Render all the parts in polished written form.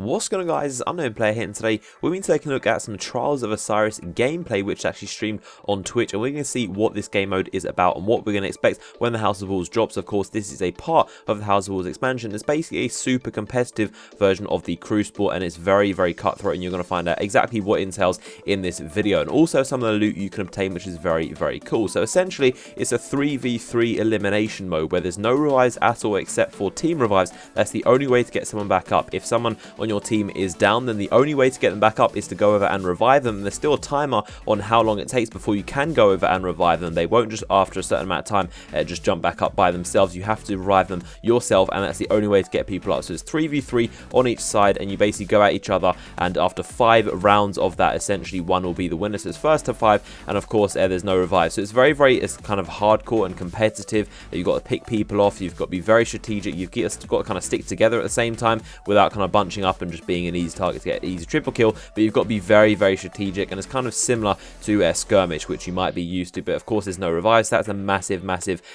What's going on, guys? Unknown Player here, and today we've been taking a look at some Trials of Osiris gameplay which is actually streamed on Twitch, and we're going to see what this game mode is about and what we're going to expect when the House of Wolves drops. Of course, this is a part of the House of Wolves expansion. It's basically a super competitive version of the Crucible, and it's very cutthroat, and you're going to find out exactly what it entails in this video, and also some of the loot you can obtain, which is very cool. So essentially, it's a 3v3 elimination mode where there's no revives at all except for team revives. That's the only way to get someone back up. If someone on your team is down, then the only way to get them back up is to go over and revive them. And there's still a timer on how long it takes before you can go over and revive them. They won't just after a certain amount of time just jump back up by themselves. You have to revive them yourself, and that's the only way to get people up. So it's 3v3 on each side, and you basically go at each other, and after 5 rounds of that, essentially one will be the winner. So it's first to 5, and of course there's no revive. So it's it's kind of hardcore and competitive. You've got to pick people off, you've got to be very strategic, you've got to kind of stick together at the same time without kind of bunching up and just being an easy target to get an easy triple kill, but you've got to be very strategic, and it's kind of similar to skirmish, which you might be used to, but of course there's no revives. So that's a massive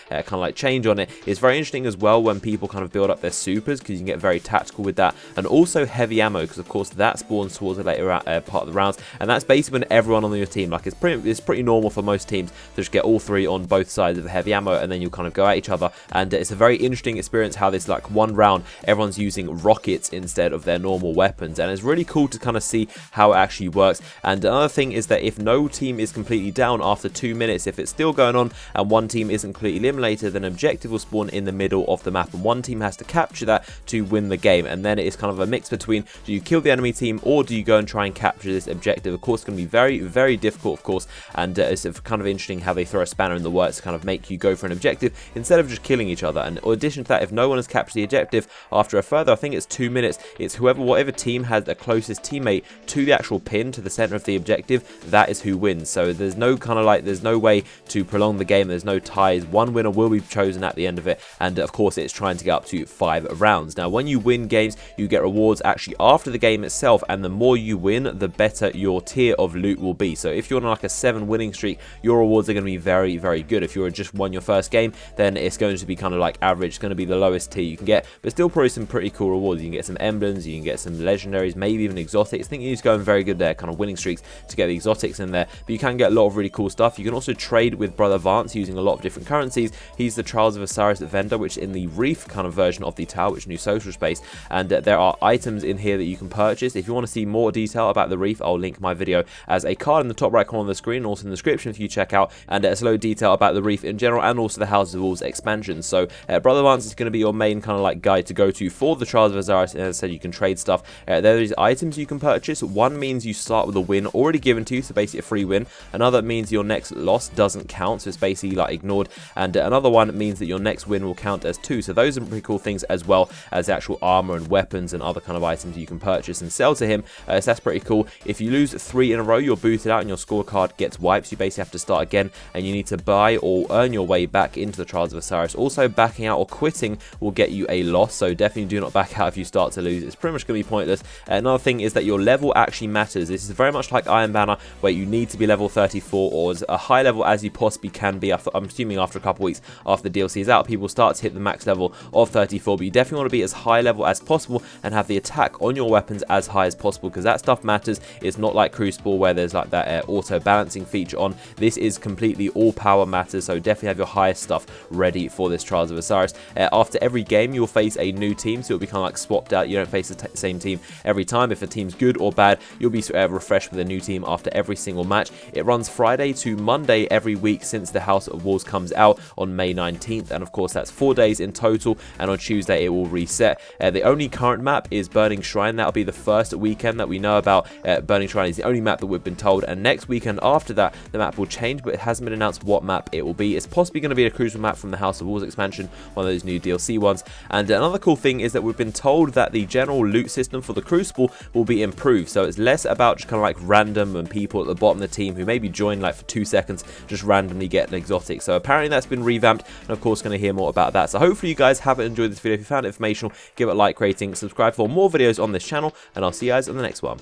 kind of like change on it. It's very interesting as well when people kind of build up their supers, because you can get very tactical with that, and also heavy ammo, because of course that spawns towards the later part of the rounds, and that's basically when everyone on your team, like it's pretty normal for most teams to just get all 3 on both sides of the heavy ammo, and then you'll kind of go at each other, and it's a very interesting experience how this, like, one round everyone's using rockets instead of their normal weapons, and it's really cool to kind of see how it actually works. And another thing is that if no team is completely down after 2 minutes, if it's still going on and one team isn't completely eliminated, then an objective will spawn in the middle of the map, and one team has to capture that to win the game. And then it is kind of a mix between, do you kill the enemy team or do you go and try and capture this objective? Of course, it's going to be very difficult, of course, and it's kind of interesting how they throw a spanner in the works to kind of make you go for an objective instead of just killing each other. And in addition to that, if no one has captured the objective after a further, I think it's 2 minutes, it's whatever team has the closest teammate to the actual pin, to the center of the objective, that is who wins. So there's no kind of like, there's no way to prolong the game, there's no ties. One winner will be chosen at the end of it, and of course it's trying to get up to 5 rounds. Now, when you win games, you get rewards actually after the game itself, and the more you win, the better your tier of loot will be. So if you're on like a 7 winning streak, your rewards are going to be very good. If you're just won your first game, then it's going to be kind of like average. It's going to be the lowest tier you can get, but still probably some pretty cool rewards. You can get some emblems, you can get some legendaries, maybe even exotics. I think you need to go in very good there, kind of winning streaks, to get the exotics in there, but you can get a lot of really cool stuff. You can also trade with Brother Volant using a lot of different currencies. He's the Trials of Osiris vendor, which is in the Reef kind of version of the tower, which is new social space, and there are items in here that you can purchase. If you want to see more detail about the Reef, I'll link my video as a card in the top right corner of the screen, also in the description if you check out, and there's a load of detail about the Reef in general, and also the House of Wolves expansion. So Brother Volant is going to be your main kind of like guide to go to for the Trials of Osiris, and as I said, you can trade stuff. There is items you can purchase. One means you start with a win already given to you, so basically a free win. Another means your next loss doesn't count, so it's basically like ignored, and another one means that your next win will count as 2. So those are pretty cool things, as well as actual armor and weapons and other kind of items you can purchase and sell to him. So that's pretty cool. If you lose 3 in a row, you're booted out and your scorecard gets wiped. So you basically have to start again, and you need to buy or earn your way back into the Trials of Osiris. Also, backing out or quitting will get you a loss, so definitely do not back out if you start to lose. It's pretty much going to be pointless. Another thing is that your level actually matters. This is very much like Iron Banner, where you need to be level 34 or as a high level as you possibly can be. I'm assuming after a couple weeks after the DLC is out, people start to hit the max level of 34, but you definitely want to be as high level as possible and have the attack on your weapons as high as possible, because that stuff matters. It's not like Crucible where there's like that auto balancing feature on. This is completely all power matters, so definitely have your highest stuff ready for this Trials of Osiris. After every game, you'll face a new team, so it'll be kind of like swapped out. You don't face the same team every time. If a team's good or bad, you'll be refreshed with a new team after every single match. It runs Friday to Monday every week since the House of Wolves comes out on May 19th, and of course that's 4 days in total, and on Tuesday it will reset. The only current map is Burning Shrine. That'll be the first weekend that we know about. Burning Shrine is the only map that we've been told, and next weekend after that the map will change, but it hasn't been announced what map it will be. It's possibly going to be a Crucible map from the House of Wolves expansion, one of those new DLC ones. And another cool thing is that we've been told that the general loot system for the Crucible will be improved, so it's less about just kind of like random and people at the bottom of the team who maybe join like for 2 seconds just randomly get an exotic. So apparently that's been revamped, and of course going to hear more about that. So hopefully you guys have enjoyed this video. If you found it informational, give it a like, rating, subscribe for more videos on this channel, and I'll see you guys on the next one.